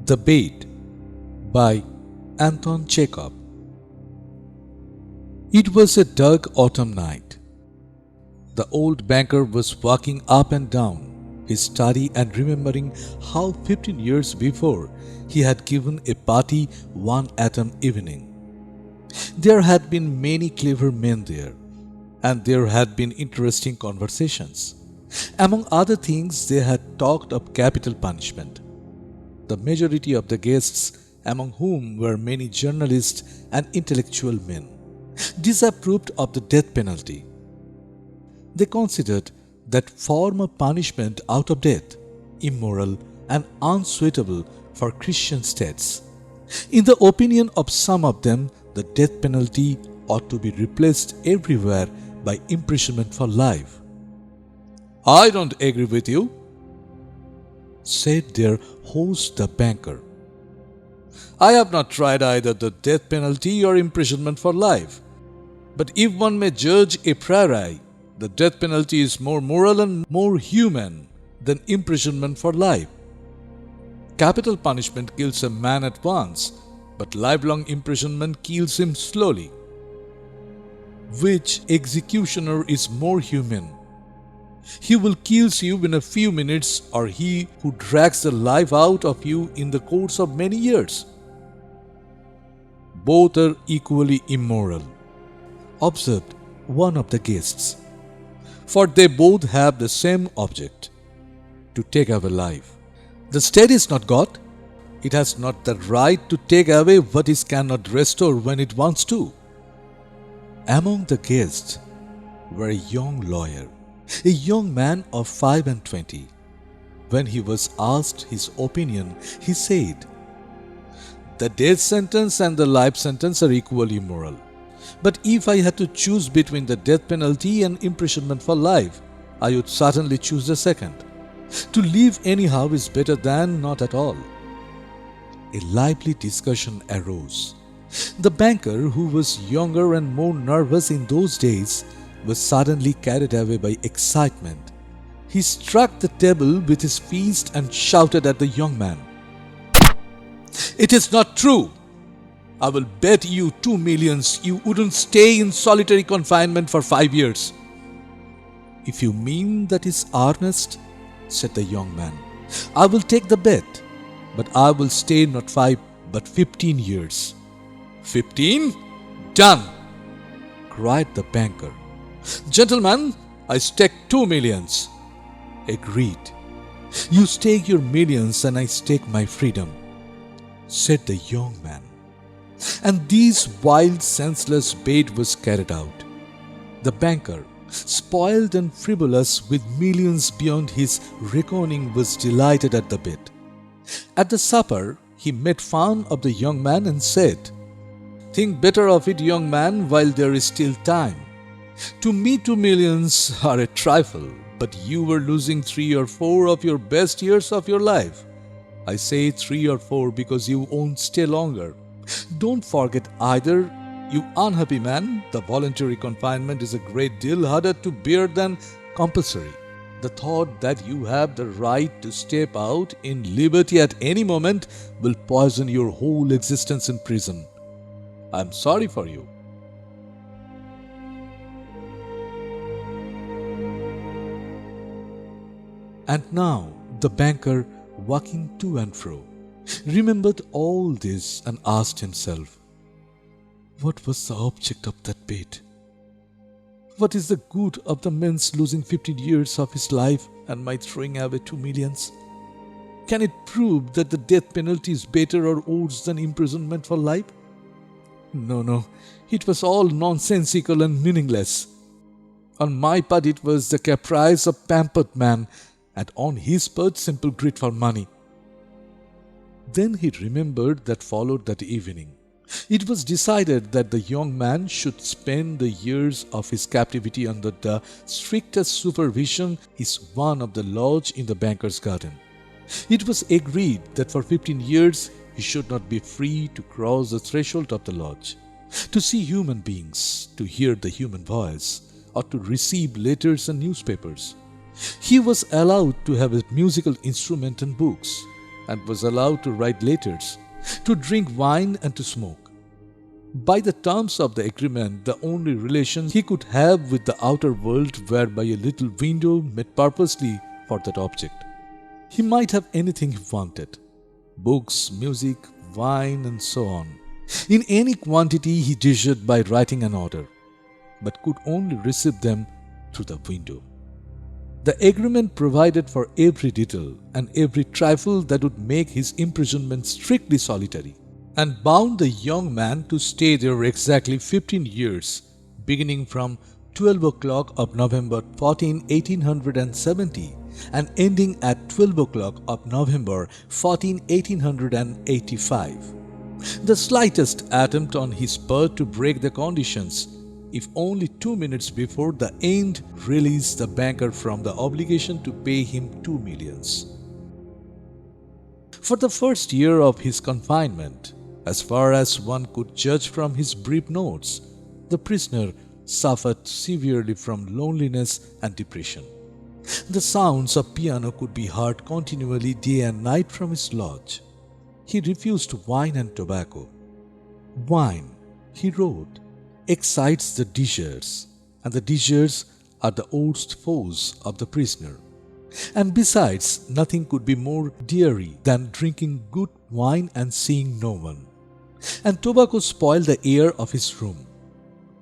The Bait by Anton Chekhov. It was a dark autumn night. The old banker was walking up and down his study and remembering how 15 years before he had given a party one autumn evening. There had been many clever men there, and there had been interesting conversations. Among other things, they had talked of capital punishment. The majority of the guests, among whom were many journalists and intellectual men, disapproved of the death penalty. They considered that form of punishment out of death immoral and unsuitable for Christian states. In the opinion of some of them, the death penalty ought to be replaced everywhere by imprisonment for life. "I don't agree with you," said their host, the banker. "I have not tried either the death penalty or imprisonment for life. But if one may judge a priori, the death penalty is more moral and more human than imprisonment for life. Capital punishment kills a man at once, but lifelong imprisonment kills him slowly. Which executioner is more humane? He will kill you in a few minutes, or he who drags the life out of you in the course of many years? Both are equally immoral," observed one of the guests, "for they both have the same object, to take away life. The state is not God. It has not the right to take away what it cannot restore when it wants to." Among the guests were a young lawyer, a young man of 25. When he was asked his opinion, he said, "The death sentence and the life sentence are equally immoral. But if I had to choose between the death penalty and imprisonment for life, I would certainly choose the second. To live anyhow is better than not at all." A lively discussion arose. The banker, who was younger and more nervous in those days, was suddenly carried away by excitement. He struck the table with his fist and shouted at the young man, "It is not true! I will bet you 2 millions you wouldn't stay in solitary confinement for 5 years. "If you mean that is earnest," said the young man, "I will take the bet, but I will stay not 5 but 15 years. 15? Done!" cried the banker. "Gentlemen, I stake 2 millions. "Agreed. You stake your millions and I stake my freedom," said the young man. And this wild, senseless bet was carried out. The banker, spoiled and frivolous with millions beyond his reckoning, was delighted at the bet. At the supper, he made fun of the young man and said, "Think better of it, young man, while there is still time. To me 2 millions are a trifle, but you were losing 3 or 4 of your best years of your life. I say 3 or 4 because you won't stay longer. Don't forget either, you unhappy man, the voluntary confinement is a great deal harder to bear than compulsory. The thought that you have the right to step out in liberty at any moment will poison your whole existence in prison. I am sorry for you." And now the banker, walking to and fro, remembered all this and asked himself, what was the object of that bet? What is the good of the man's losing 15 years of his life and my throwing away 2 millions? Can it prove that the death penalty is better or worse than imprisonment for life? No, it was all nonsensical and meaningless. On my part it was the caprice of pampered man, and on his part simple greed for money." Then he remembered that followed that evening. It was decided that the young man should spend the years of his captivity under the strictest supervision in one of the lodge in the banker's garden. It was agreed that for 15 years he should not be free to cross the threshold of the lodge, to see human beings, to hear the human voice, or to receive letters and newspapers. He was allowed to have a musical instrument and books. and was allowed to write letters, to drink wine and to smoke. By the terms of the agreement, the only relations he could have with the outer world were by a little window made purposely for that object. He might have anything he wanted: books, music, wine, and so on, in any quantity he desired by writing an order, but could only receive them through the window. The agreement provided for every detail and every trifle that would make his imprisonment strictly solitary, and bound the young man to stay there exactly 15 years, beginning from 12 o'clock of November 14, 1870, and ending at 12 o'clock of November 14, 1885. The slightest attempt on his part to break the conditions, if only 2 minutes before the end, released the banker from the obligation to pay him 2 millions. For the first year of his confinement, as far as one could judge from his brief notes, the prisoner suffered severely from loneliness and depression. The sounds of piano could be heard continually day and night from his lodge. He refused wine and tobacco. Wine, he wrote, excites the desires, and the desires are the worst foes of the prisoner. And besides, nothing could be more dreary than drinking good wine and seeing no one. And tobacco spoiled the air of his room.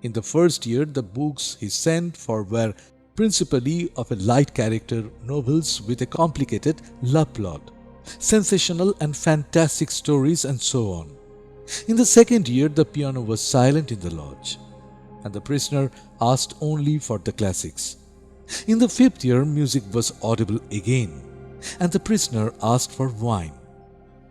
In the first year, the books he sent for were principally of a light character, novels with a complicated love plot, sensational and fantastic stories, and so on. In the second year, the piano was silent in the lodge, and the prisoner asked only for the classics. In the fifth year, music was audible again, and the prisoner asked for wine.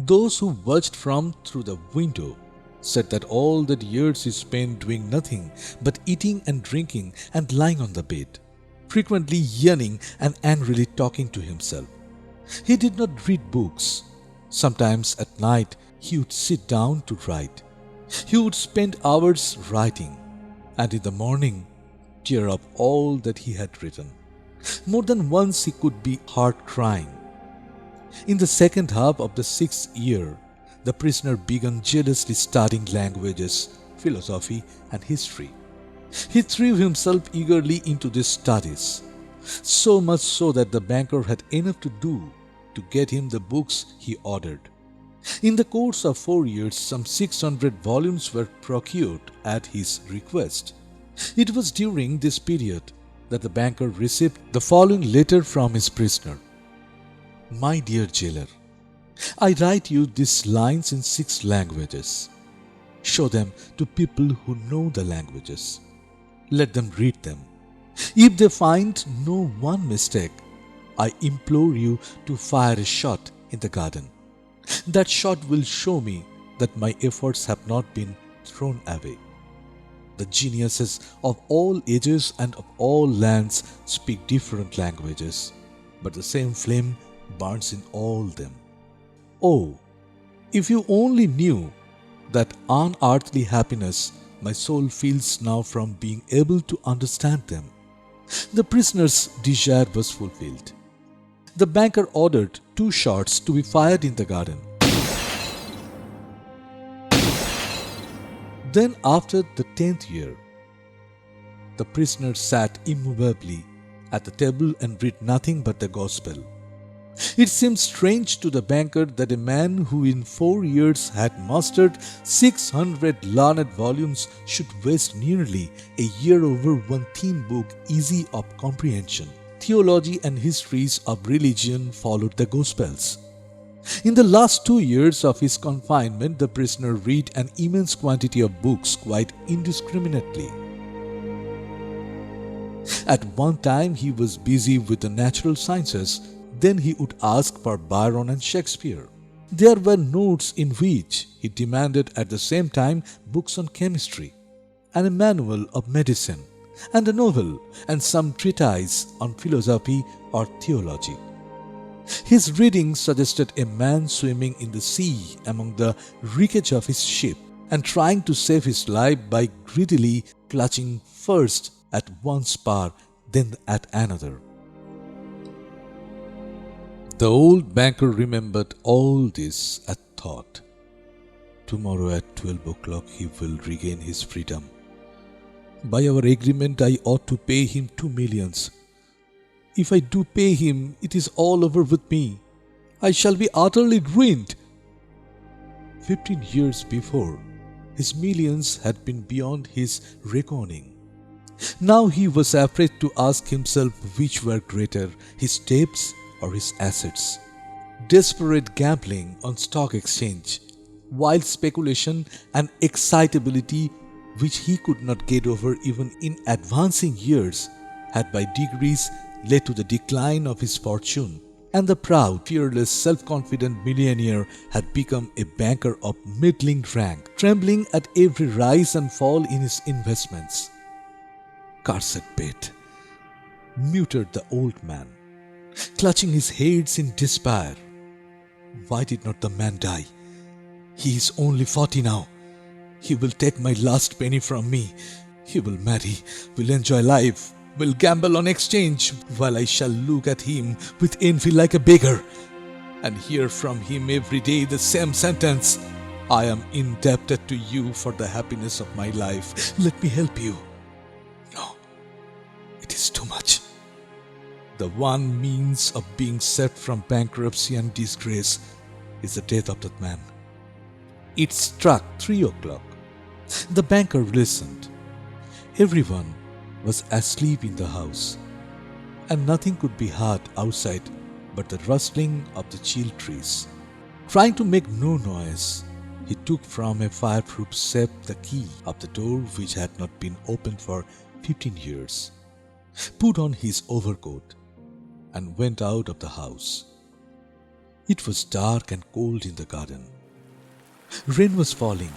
Those who watched from through the window said that all the years he spent doing nothing but eating and drinking and lying on the bed, frequently yawning and angrily talking to himself. He did not read books. Sometimes at night he would sit down to write. He would spend hours writing, and in the morning tear up all that he had written. More than once he could be heard crying. In the second half of the sixth year, the prisoner began jealously studying languages, philosophy, and history. He threw himself eagerly into these studies, so much so that the banker had enough to do to get him the books he ordered. In the course of 4 years, some 600 volumes were procured at his request. It was during this period that the banker received the following letter from his prisoner. My dear jailer, I write you these lines in 6 languages. Show them to people who know the languages. Let them read them. If they find no one mistake, I implore you to fire a shot in the garden. That shot will show me that my efforts have not been thrown away. The geniuses of all ages and of all lands speak different languages, but the same flame burns in all them. Oh, if you only knew that unearthly happiness my soul feels now from being able to understand them. The prisoner's desire was fulfilled. The banker ordered 2 shots to be fired in the garden. Then, after the 10th year, the prisoner sat immovably at the table and read nothing but the gospel. It seemed strange to the banker that a man who in 4 years had mastered 600 learned volumes should waste nearly a year over one thin book easy of comprehension. Theology and histories of religion followed the Gospels. In the last 2 years of his confinement, the prisoner read an immense quantity of books quite indiscriminately. At one time he was busy with the natural sciences, then he would ask for Byron and Shakespeare. There were notes in which he demanded at the same time books on chemistry, and a manual of medicine, and a novel, and some treatise on philosophy or theology. His reading suggested a man swimming in the sea among the wreckage of his ship and trying to save his life by greedily clutching first at one spar, then at another. The old banker remembered all this and thought, tomorrow at 12 o'clock he will regain his freedom. By our agreement, I ought to pay him 2 millions. If I do pay him, it is all over with me. I shall be utterly ruined. 15 years before, his millions had been beyond his reckoning. Now he was afraid to ask himself which were greater, his debts or his assets. Desperate gambling on stock exchange, wild speculation and excitability which he could not get over even in advancing years had by degrees led to the decline of his fortune, and the proud, fearless, self-confident millionaire had become a banker of middling rank, trembling at every rise and fall in his investments. Cursed fate, muttered the old man, clutching his hands in despair. Why did not the man die? He is only 40 now. He will take my last penny from me. He will marry, will enjoy life, will gamble on exchange, while I shall look at him with envy like a beggar, and hear from him every day the same sentence, I am indebted to you for the happiness of my life. Let me help you. No, it is too much. The one means of being saved from bankruptcy and disgrace is the death of that man. It struck 3 o'clock. The banker listened. Everyone was asleep in the house, and nothing could be heard outside but the rustling of the chill trees. Trying to make no noise, he took from a fireproof safe the key of the door which had not been opened for 15 years, put on his overcoat, and went out of the house. It was dark and cold in the garden. Rain was falling.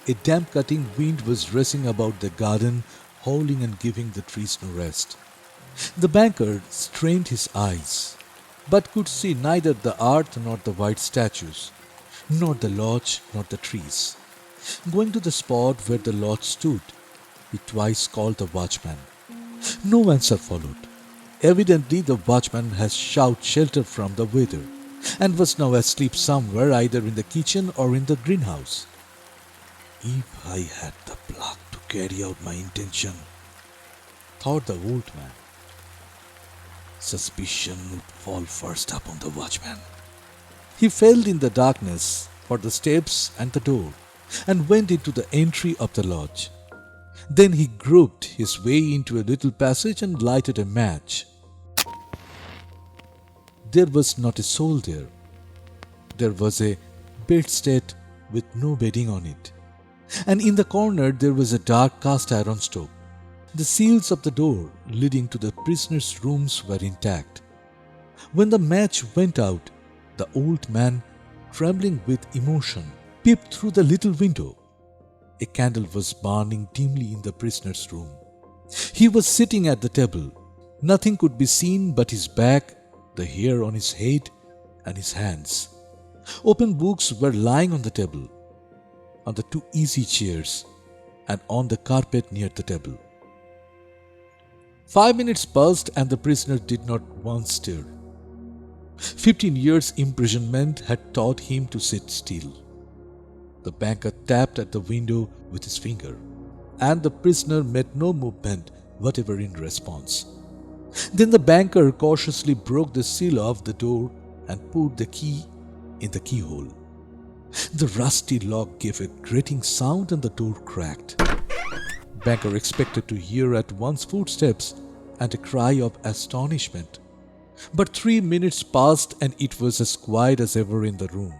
A damp cutting wind was racing about the garden, howling and giving the trees no rest. The banker strained his eyes, but could see neither the earth nor the white statues, nor the lodge nor the trees. Going to the spot where the lodge stood, he twice called the watchman. No answer followed. Evidently the watchman had sought shelter from the weather, and was now asleep somewhere either in the kitchen or in the greenhouse. If I had the pluck to carry out my intention, thought the old man, suspicion would fall first upon the watchman. He felt in the darkness for the steps and the door, and went into the entry of the lodge. Then he groped his way into a little passage and lighted a match. There was not a soul there. There was a bedstead with no bedding on it, and in the corner there was a dark cast iron stove. The seals of the door leading to the prisoners' rooms were intact. When the match went out, the old man, trembling with emotion, peeped through the little window. A candle was burning dimly in the prisoner's room. He was sitting at the table. Nothing could be seen but his back, the hair on his head, and his hands. Open books were lying on the table, on the 2 easy chairs, and on the carpet near the table. 5 minutes passed and the prisoner did not once stir. 15 years' imprisonment had taught him to sit still. The banker tapped at the window with his finger, and the prisoner made no movement whatever in response. Then the banker cautiously broke the seal of the door and put the key in the keyhole. The rusty lock gave a grating sound and the door cracked. Banker expected to hear at once footsteps and a cry of astonishment. But 3 minutes passed and it was as quiet as ever in the room.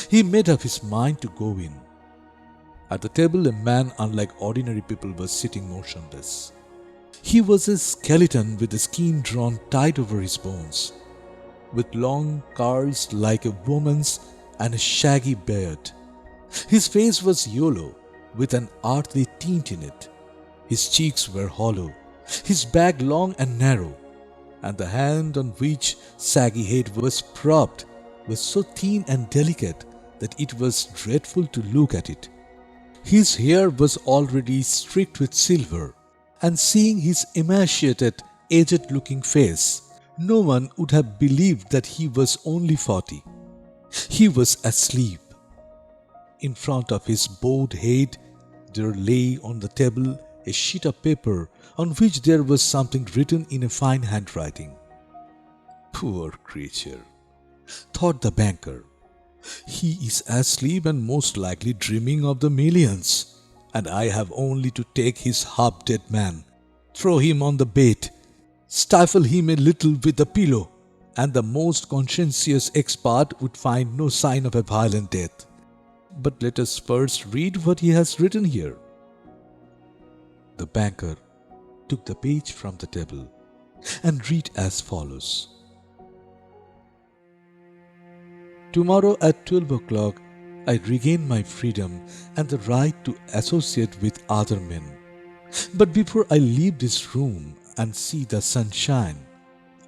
He made up his mind to go in. At the table a man unlike ordinary people was sitting motionless. He was a skeleton with the skin drawn tight over his bones, with long curls like a woman's and a shaggy beard. His face was yellow, with an earthly tint in it. His cheeks were hollow, his back long and narrow, and the hand on which saggy head was propped was so thin and delicate that it was dreadful to look at it. His hair was already streaked with silver, and seeing his emaciated, aged-looking face, No one would have believed that he was only 40. He was asleep. In front of his bowed head, there lay on the table a sheet of paper on which there was something written in a fine handwriting. Poor creature, thought the banker. He is asleep and most likely dreaming of the millions, and I have only to take his half-dead man, throw him on the bed, stifle him a little with a pillow, and the most conscientious expert would find no sign of a violent death. But let us first read what he has written here. The banker took the page from the table and read as follows. Tomorrow at 12 o'clock, I regain my freedom and the right to associate with other men. But before I leave this room and see the sunshine,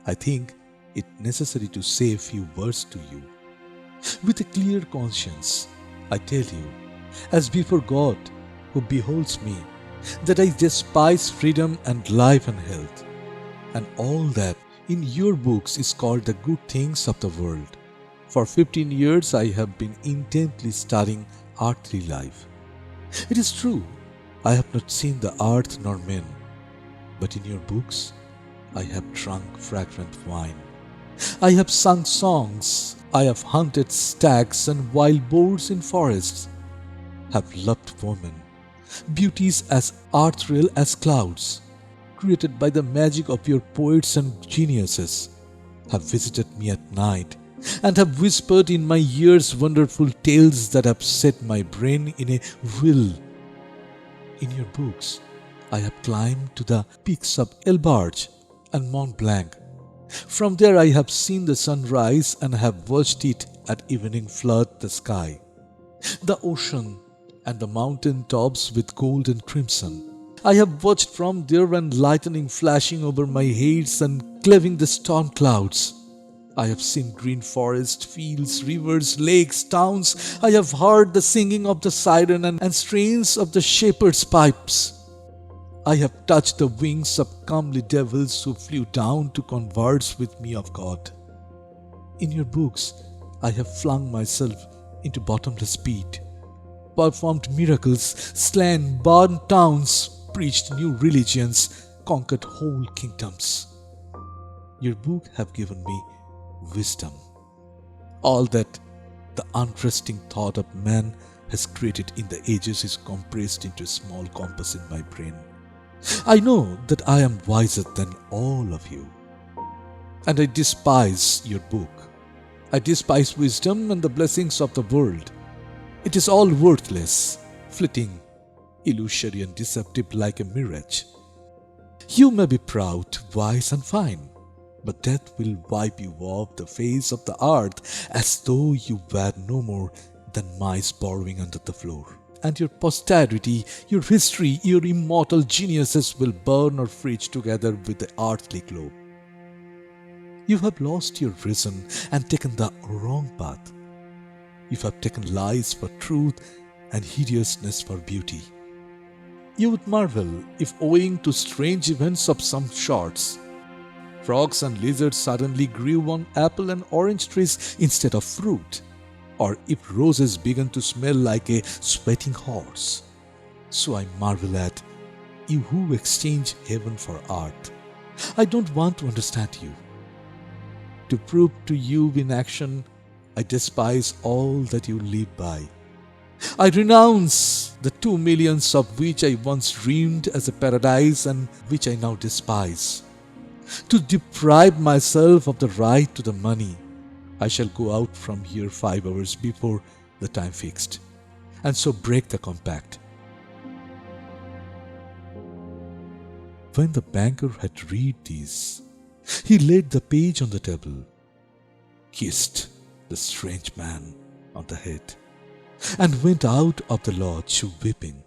I think it necessary to say a few words to you. With a clear conscience, I tell you, as before God, who beholds me, that I despise freedom and life and health, and all that in your books is called the good things of the world. For 15 years I have been intently studying earthly life. It is true, I have not seen the earth nor men, but in your books I have drunk fragrant wine. I have sung songs, I have hunted stags and wild boars in forests, have loved women, beauties as earthreal as clouds, created by the magic of your poets and geniuses, have visited me at night, and have whispered in my ears wonderful tales that have set my brain in a whirl. In your books, I have climbed to the peaks of Elbarge and Mont Blanc. From there I have seen the sun rise and have watched it at evening flood the sky, the ocean and the mountain tops with gold and crimson. I have watched from there and lightning flashing over my heads and cleaving the storm clouds. I have seen green forests, fields, rivers, lakes, towns. I have heard the singing of the siren and strains of the shepherd's pipes. I have touched the wings of comely devils who flew down to converse with me of God. In your books, I have flung myself into bottomless pit, performed miracles, slain, burned towns, preached new religions, conquered whole kingdoms. Your book have given me wisdom. All that the unresting thought of man has created in the ages is compressed into a small compass in my brain. I know that I am wiser than all of you, and I despise your book. I despise wisdom and the blessings of the world. It is all worthless, fleeting, illusory and deceptive like a mirage. You may be proud, wise and fine, but death will wipe you off the face of the earth as though you were no more than mice burrowing under the floor. And your posterity, your history, your immortal geniuses will burn or freeze together with the earthly globe. You have lost your reason and taken the wrong path. You have taken lies for truth and hideousness for beauty. You would marvel if, owing to strange events of some sorts, frogs and lizards suddenly grew on apple and orange trees instead of fruit, or if roses began to smell like a sweating horse. So I marvel at you who exchange heaven for earth. I don't want to understand you. To prove to you in action, I despise all that you live by. I renounce the 2 millions of which I once dreamed as a paradise and which I now despise. To deprive myself of the right to the money, I shall go out from here 5 hours before the time fixed, and so break the compact. When the banker had read these, he laid the page on the table, kissed the strange man on the head, and went out of the lodge weeping.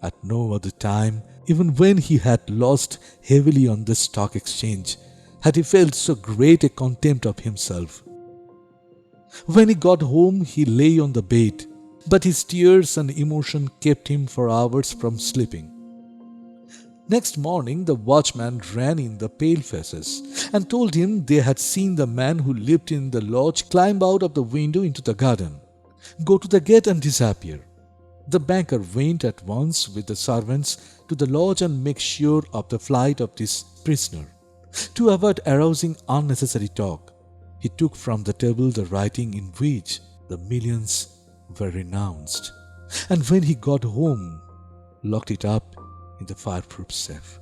At no other time, even when he had lost heavily on the stock exchange, had he felt so great a contempt of himself. When he got home, he lay on the bed, but his tears and emotion kept him for hours from sleeping. Next morning, the watchman ran in the pale faces and told him they had seen the man who lived in the lodge climb out of the window into the garden, go to the gate and disappear. The banker went at once with the servants to the lodge and make sure of the flight of this prisoner. To avoid arousing unnecessary talk, he took from the table the writing in which the millions were renounced, and when he got home, locked it up in the fireproof safe.